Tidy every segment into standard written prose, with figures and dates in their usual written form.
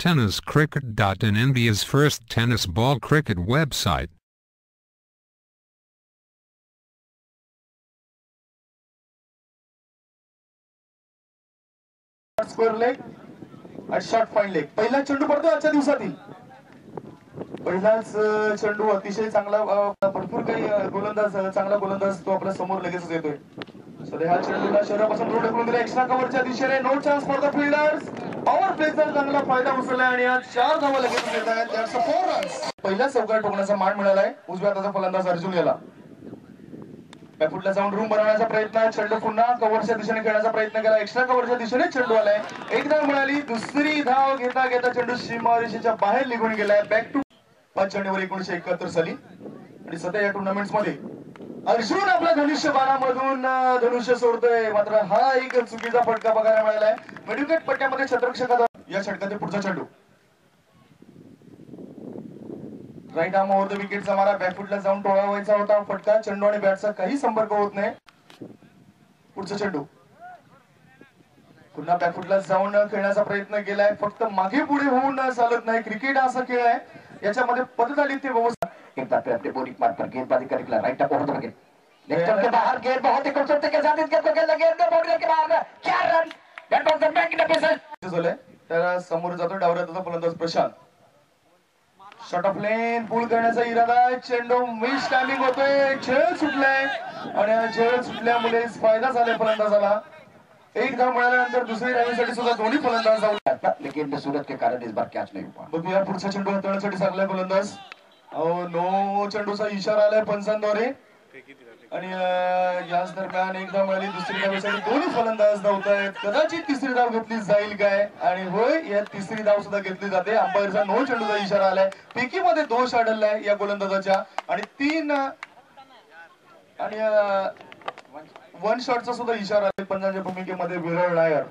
Tenniscricket.in, India's first tennis ball cricket website. Square leg आणि short fine leg. पहिला चेंडू पडतो आजच्या दिवसातील. पहिलाच चेंडू अतिशय चांगला, भरपूर काही गोलंदाज, चांगला गोलंदाज तो आपल्या समोर लगेच येतोय. सध्या हा चेंडूला शरीरापासून दूर ढकलून दिला एक्स्ट्रा कव्हरच्या दिशेने. No chance for the fielders. Power प्लेचा चांगला फायदा उचलला आणि आज 4 धावा लगेच येत आहेत. That's a 4 runs. पहिल्या चौकार ठोकण्याचा मान मिळालाय उजव्या हाताचा फलंदाज अर्जुन याला. बॅकफुटला जाऊन रूम बनवण्याचा प्रयत्न. चेंडू पुन्हा कव्हरच्या दिशेने खेळण्याचा प्रयत्न केला. एक्स्ट्रा कव्हरच्या दिशेने चेंडू आलाय. एक धाव मिळाली. दुसरी धाव घेता घेता चेंडू सीमारेषेच्या बाहेर निघून गेलाय. बॅक टू 5 जानेवारी 1971 साली. आणि सध्या या टुर्नामेंट मध्ये अर्जुन आपल्या धनुष्य बाणामधून धनुष्य सोडतोय. मात्र हा एक चुकीचा फटका बघायला मिळालाय. मिडविकेट पट्ट्यामध्ये क्षेत्ररक्षकाचा या षटकातील पुढचा चेंडू. राईट आर्म ओव्हर द विकेटचा मारा. बॅकफुटला जाऊन टोळावायचा होता फटका. चेंडू आणि बॅटचा काही संपर्क होत नाही. पुढचा चेंडू पुन्हा बॅकफुटला जाऊन खेळण्याचा प्रयत्न केलाय. फक्त मागे पुढे होऊन चालत नाही. क्रिकेट असा खेळ आहे, याच्यामध्ये पद्धतलीत व्यवस्था. एक बार फिर अपने बोलिंग मार्ग पर गेंदबाजी करने के लिए right up over the wicket. Leg stump के बाहर गेंद बहुत ही खूबसूरती के साथ इस गेंद को खेलने गेंद बाउंड्री के बाहर 4 रन. दैट वाज द मैग्निफिसेंट. झालंय त्याला समोर जातो डावऱ्या हाताचा फलंदाज प्रशांत. शॉट ऑफ लेन पूल करण्याचा इरादा. चेंडू मिस टायमिंग होतोय. झेल सुटलाय आणि झेल सुटल्यामुळे फायदा झालाय फलंदाजाला. एक धाव मिळाल्यानंतर दुसरी धावेसाठी सुद्धा दोन्ही फलंदाज जाऊ लागतात. लेकिन सूरत के कारण इस बार कॅच नहीं हुआ. बघूया पुढचा चेंडू हाताळण्यासाठी सांगलाय फलंदाज. नो चेंडूचा इशारा आलाय पंचांद्वारे. आणि याच दरम्यान एक धाव मिळाली. दुसरी धावेसाठी दोन्ही फलंदाज धावतायत. कदाचित तिसरी धाव घेतली जाईल काय, आणि होय या तिसरी धाव सुद्धा घेतली जाते. अंपायरचा नो चेंडूचा इशारा आलाय. पैकी मध्ये दोष आढळलाय या गोलंदाजाच्या. आणि 3 आणि 1 शॉटचा सुद्धा इशारा आहे पंचांच्या भूमिकेमध्ये विरळ नायर.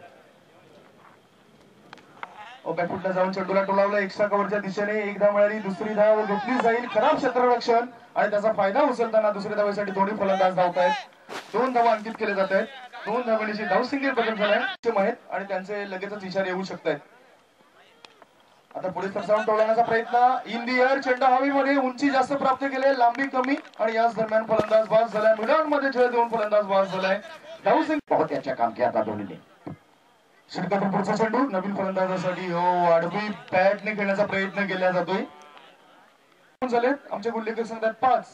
बॅकफुटला जाऊन चेंडूला टोलावला. एक्स्ट्रा कव्हरच्या दिशेने एक धाव मिळाली. दुसरी धाव घेतली जाईल. खराब क्षेत्ररक्षण आणि त्याचा फायदा उचलताना दुसऱ्या धावेसाठी दोन्ही फलंदाज धावतायत. 2 धावा अंकित केले जात आहेत. 2 धावांची धावसंख्येत बदल झालाय आणि त्यांचे लगेचच इशारे येऊ शकतात. आता पुढे सरसावून टोलवण्याचा प्रयत्न. In the air. चेंडू हवेमध्ये. उंची जास्त प्राप्त केले, लांबी कमी. आणि याच दरम्यान फलंदाज बाद झालाय. मिडऑन मध्ये झेल देऊन फलंदाज बाद झालाय. धावसंख्या बहुत अच्छा काम किया था दोनों ने. षटकातील पुढचा चेंडू नवीन फलंदाजासाठी आडवी बॅटने खेळण्याचा प्रयत्न केला जातोय. झालेत आमचे गुल्लेकर सांगतात 5.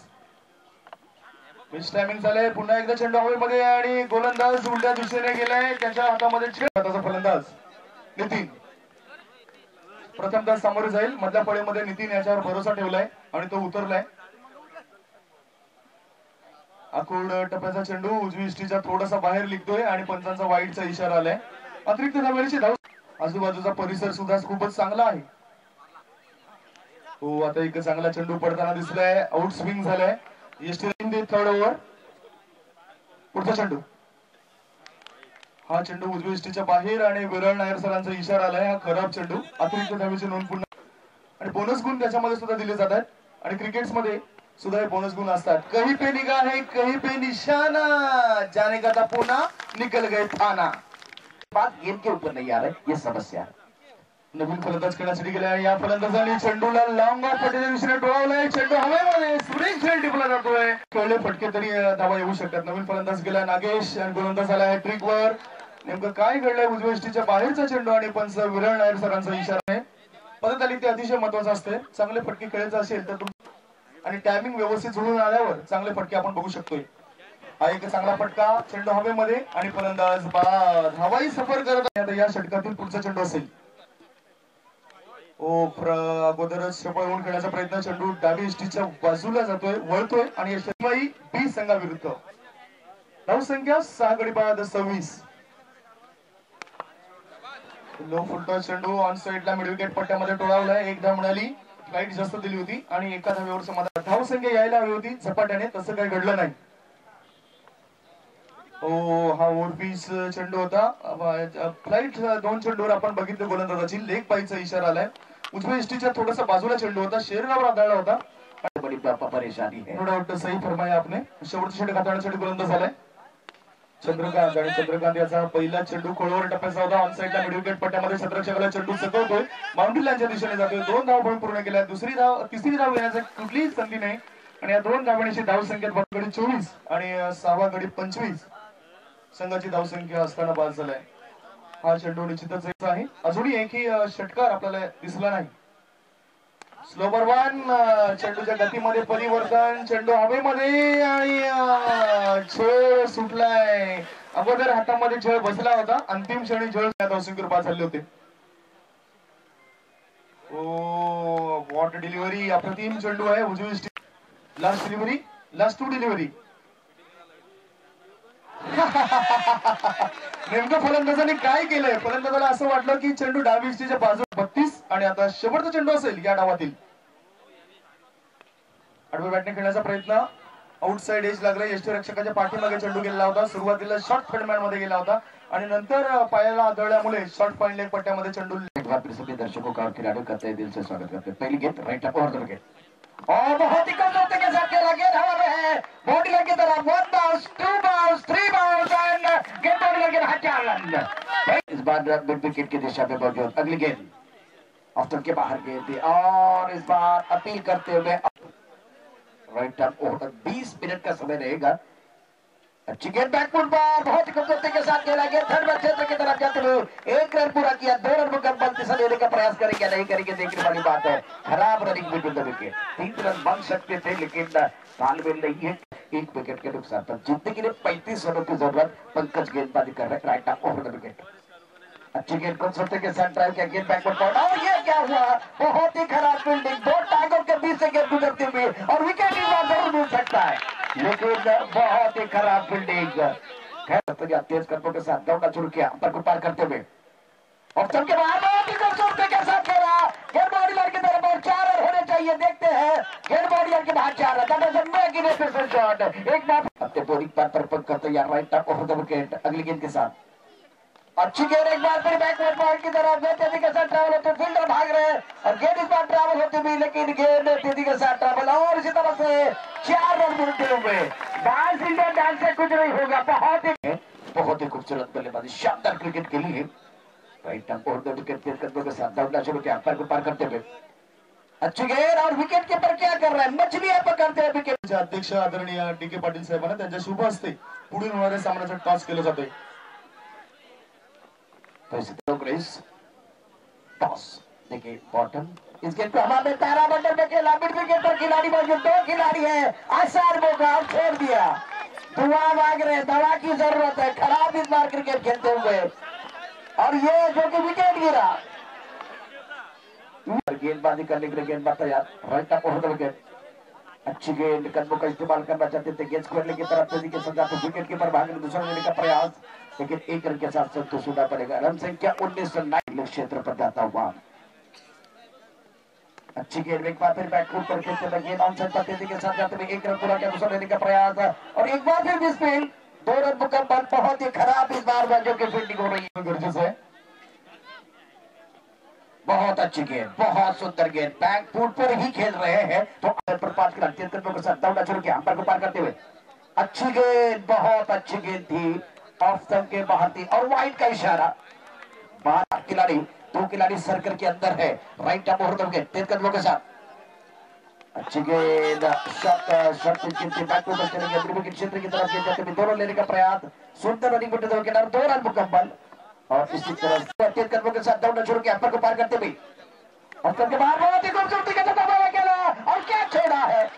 मिस टायमिंग झालंय. पुन्हा एकदा चेंडू हवेमध्ये आणि गोलंदाज उलट्या दिशेने गेलाय. त्याच्या हातामध्ये हाताचा फलंदाज नितीन प्रथमतः सामोरे जाईल. मधल्या फळीमध्ये नितीन याच्यावर भरोसा ठेवलाय आणि तो उतरलाय. आखूड टप्प्याचा चेंडू उजवी इष्टीच्या थोडासा बाहेर निघतोय आणि पंचांचा वाईटचा इशारा आलाय. अतिरिक्त धावेची धाव. आजूबाजूचा परिसर सुद्धा खूपच चांगला आहे. हो, आता एक चांगला चेंडू पडताना दिसलाय. आउट स्विंग झालाय. Third over. पुढचा चेंडू. हा चेंडू उजवी इष्टीच्या बाहेर आणि विरळ नायर सरांचा इशारा आलाय. हा खराब चेंडू. अतिरिक्त धावेची नोंद पुन्हा आणि बोनस गुण त्याच्यामध्ये सुद्धा दिले जातात. आणि क्रिकेट्स मध्ये सुद्धा हे बोनस गुण असतात. कहीं पे निगाह है कहीं पे निशाना, जाने का था पुना निकल गए थाना. बात गेंद के ऊपर नहीं आ रहा है, ये समस्या. नवीन फलंदाज खेळण्यासाठी गेला. या फलंदाजाने चेंडूला लॉंग ऑफ फटकेच्या दिशेने टोळवलाय. चेंडू हवेमध्ये सुरेख खेळ टिपला जातोय. खेळले फटके तरी धावा येऊ शकतात. नवीन फलंदाज गेला नागेश आणि गोलंदाज आला हॅट्रिक वर. नेमकं काय घडलंय. उजव्या इष्टीच्या बाहेरचा चेंडू आणि पंच विरळ नायर सरांचा इशारा आहे. पद्धत आली ते अतिशय महत्वाचं असते. चांगले फटके खेळायचे असेल तर आणि टायमिंग व्यवस्थित जुळून आल्यावर चांगले फटके आपण बघू शकतोय. हा एक चांगला फटका. चेंडू हवेमध्ये आणि फलंदाज बाद. हवाई सफर करत आहे. या षटकातील पुढचा चेंडू असेल. अगोदरच पळवून खेळण्याचा प्रयत्न. चेंडू डावी इष्टीच्या बाजूला जातोय, वळतोय आणि बी संघाविरुद्ध. धावसंख्या 6 गडी बाद 26. लो फुलटॉस चेंडू ऑन साइडला मिडविकेट पट्ट्यामध्ये टोळावलाय. एक धाव मिळाली. फ्लाईट जास्त दिली होती आणि एका धावेवर समाधान. धावसंख्या यायला हवी होती झपाट्याने, तसं काही घडलं नाही. हा ओव्हरपीच चेंडू होता. फ्लाईट 2 चेंडूवर आपण बघितलं गोलंदाजाची. लेग पाईचा इशारा आलाय. उजव्या इष्टीच्या थोडासा बाजूला चेंडू होता. शरीरावर आदळला होता. बड़ी परेशानी है. नो डाउट सही फरमाया आपने. शेवटचा षटक हाताळण्यासाठी गोलंदाज आलाय. चंद्रकांत आणि चंद्रकांत याचा पहिला चेंडू खोलवर टप्प्याचा होता. ऑन साईडला मिडल विकेट पट्ट्यामध्ये क्षेत्ररक्षकाला चेंडू चकवतोय, बाउंड्री लाईनच्या दिशेने जातोय. 2 धाव पण पूर्ण केल्या. तिसरी धाव येण्याची कुठलीही संधी नाही आणि या 2 धावांची धावसंख्या गडी 24 आणि 6वा गडी 25 संघाची धावसंख्या असताना बाद झालाय. हा चेंडू निश्चितच आहे. अजूनही एकही षटकार आपल्याला दिसला नाही. स्लोवर वन, चेंडूच्या गतीमध्ये परिवर्तन, चेंडू हवेमध्ये आणि झेळ सुटलाय. अगोदर हातामध्ये झेळ बसला होता, अंतिम क्षणी झेळ धावसंख्येवर बाद झाले होते. ओ वॉट डिलिव्हरी, अप्रतिम चेंडू आहे. उजवी लास्ट डिलिव्हरी, लास्ट 2 डिलिव्हरी. नेमकं फलंदाजाने काय केलंय? फलंदाजाला असं वाटलं की चेंडू डावीच्या बाजू 32 आणि आता शेवटचा चेंडू असेल या डावातील. आडव्या बॅटने खेळण्याचा प्रयत्न, आउटसाइड एज लागला. यष्टीरक्षकाच्या पाठीमागे चेंडू गेला होता. सुरुवातीला शॉर्ट फील्डमॅन मध्ये गेला होता आणि नंतर पायाला आदळल्यामुळे शॉर्ट पॉइंट लेग पट्ट्यामध्ये चेंडू. एक बार फिर सभी दर्शकों का और खिलाड़ियों का तहे दिल से स्वागत करते हैं. पहली गेंद right up over the wicket और बहुत ही कमजोरी के साथ खेला. गेंद हवा में है, बॉडी लाइन की तरफ. 1 बाउंस, 2 बाउंस, 3 बाउंस एंड गेंद बॉडी लाइन के बाहर रन. इस बार मिड विकेट की दिशा में मौजूद. अगली गेंद ऑफ स्टंप के बाहर गेंद थी और इस बार अपील करते हुए राइट अप ओवर. 20 मिनट का समय रहेगा. अच्छी गेंद बैकफुट पर बहुत ही खूबसूरती के साथ खेला. गेंद थर्ड मैच क्षेत्र की तरफ जाते हुए 1 रन पूरा किया. 2 रन मुकम्मल. तीसरा लेने का प्रयास करेंगे नहीं करेंगे देखने वाली बात है. खराब running between the wicket. 3 run बन सकते थे लेकिन तालमेल नहीं है. 1 विकेट के नुकसान पर जीतने के लिए 35 रनों की जरूरत. पंकज गेंदबाजी कर रहे right up over the wicket. अच्छी गेंद खूबसूरती के साथ ड्राइव किया. गेंद बैकवर्ड पॉइंट और ये क्या हुआ? बहुत ही खराब फील्डिंग. 2 टांगों के बीच से गेंद गुजरती हुई और विकेट इस बार जरूर मिल सकता है लेकिन बहुत ही खराब फील्डिंग. तेज कदमों के साथ दौड़ना शुरू किया अंतर को पार करते हुए और सबके बाहर बहुत ही खूबसूरती के साथ खेला. गेंद बॉडी लाइन की तरफ और 4 रन होने चाहिए. देखते हैं गेंद बॉडी लाइन के बाहर 4 रन. शॉट एक बार अपने बोरिंग पर पंकज तैयार right up over the wicket. अगली गेंद के साथ अच्छी गेंद एक बार फिर बैकवर्ड पॉइंट की तरफ. गेंद तेजी के साथ ट्रैवल होते फील्डर भाग रहे हैं और गेंद इस बार ट्रैवल होती हुई लेकिन गेंद तेजी के साथ ट्रैवल और इसी तरह से 4 रन मिलते हुए. डांस इंडिया डांस से कुछ नहीं होगा. बहुत ही खूबसूरत बल्लेबाजी, शानदार क्रिकेट खेली है. Right up over the wicket. तेज कदमों के साथ दौड़ना शुरू किया अंपायर को पार करते हुए. अच्छी गेंद और विकेट कीपर क्या कर रहे हैं? मछलियां पकड़ते हैं. विकेट अध्यक्ष आदरणीय डी.के. पाटील साहेबांना त्यांच्या शुभ हस्ते पुढील होणाऱ्या सामन्याचं टॉस केलं जातंय. टॉस देखिए बॉटम. इस गेंद को हमारे तारामंडल में खेला. मिड विकेट पर खिलाड़ी मौजूद. 2 खिलाड़ी है. आसार मौका और छोड़ दिया. दुआ मांग रहे, दवा की जरूरत है. खराब इस बार क्रिकेट खेलते हुए और ये जो कि विकेट गिरा. गेंदबाजी करने के लिए गेंदबाज तैयार right up over the wicket. अच्छी गेंद कदमों का इस्तेमाल करना चाहते थे. गेंद स्क्वायर लेग की तरफ तेजी के साथ विकेट कीपर भागने दूसरा लेने का प्रयास लेकिन 1 रन के साथ संतोष होना पड़ेगा. रन संख्या 19 क्षेत्र पर जाता हुआ. अच्छी गेंद एक बार फिर बैकफुट पर खेलते हुए गेंद ऑन साइड पर तेजी के साथ जाते हुए 1 रन पूरा किया. दूसरा लेने का प्रयास और एक बार फिर मिस फील्ड. 2 रन मुकम्मल. बहुत ही खराब इस बार बाजू की फील्डिंग हो रही है. गर्जस है. बहुत अच्छी गेंद, बहुत सुंदर गेंद. बैक फुट पर ही खेल रहे हैं तो पर 5 कदमों के साथ दौड़ना शुरू किया अंपायर को पार करते हुए. अच्छी गेंद, बहुत अच्छी गेंद थी. ऑफ स्टंप के बाहर थी और वाइड का इशारा. 12 खिलाड़ी, 2 खिलाड़ी सर्कल के अंदर है. Right up over the wicket. तेज कदमों के साथ अच्छी गेंद. शॉट बैकवर्ड पर चलेंगे. मिड विकेट क्षेत्र की तरफ जाते हुए 2 रन लेने का प्रयास. सुंदर रनिंग बिटवीन द विकेट और 2 रन मुकम्मल. और इसी तरह तेज कदमों के साथ दौड़ना शुरू किया अंपायर को पार करते हुए और सबके बाहर बहुत ही खूबसूरती के साथ खेला और क्या छोड़ा है.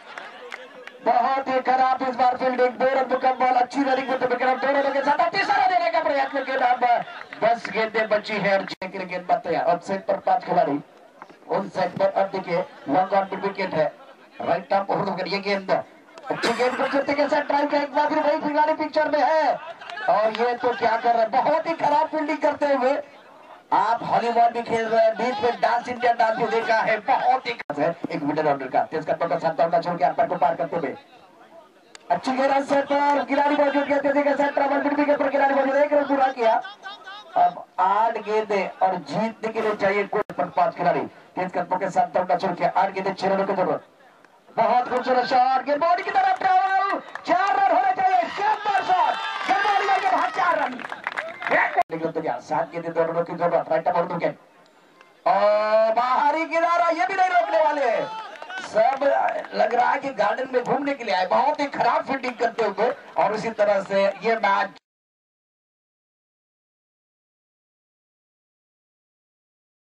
बहुत ही खराब इस बार फील्डिंग. 2 रन मुकम्मल. अच्छी रनिंग में 2 रनों के साथ तीसरा देने का प्रयास करके अब 10 गेंदें बची है और जीतने के लिए गेंदबाज तैयार. ऑफ साइड पर 5 खिलाड़ी. ऑन साइड पर अब देखिए लॉन्ग ऑन मिड विकेट है. Right up over the wicket. ये गेंद अच्छी गेंद खूबसूरती के साथ ड्राइव का एक बार फिर वही खिलाड़ी पिक्चर में है और ये तो क्या कर रहे हैं? बहुत ही खराब फील्डिंग करते हुए. आप हॉलीबॉल भी खेल रहे हैं. बीच में डांस इंडिया डांस भी देखा है. बहुत ही एक मिडल ऑर्डर का तेज कदमों के साथ दौड़ना छोड़ के अंपायर को पार करते हुए. अच्छी गेंद सेट पर खिलाड़ी मौजूद किया. तेजी के साथ ट्रैवल मिड विकेट पर खिलाड़ी मौजूद. 1 रन पूरा किया. अब 8 गेंदें और जीतने के लिए चाहिए कुल 5 खिलाड़ी. तेज कदमों के साथ दौड़ना छोड़ किया. 8 गेंदें 6 रनों की जरूरत. बहुत खूबसूरत शॉट. गेंद बॉडी की तरफ ट्रैवल. 4 रन होने चाहिए. शानदार शॉट. वाली है बहुत 4 रन लेकिन तो यार साथ के दोनों की जरूरत राइट अप और बाहरी किनारा ये भी नहीं रोकने वाले सब लग रहा है कि गार्डन में घूमने के लिए आए बहुत ही खराब फील्डिंग करते हुए और इसी तरह से ये मैच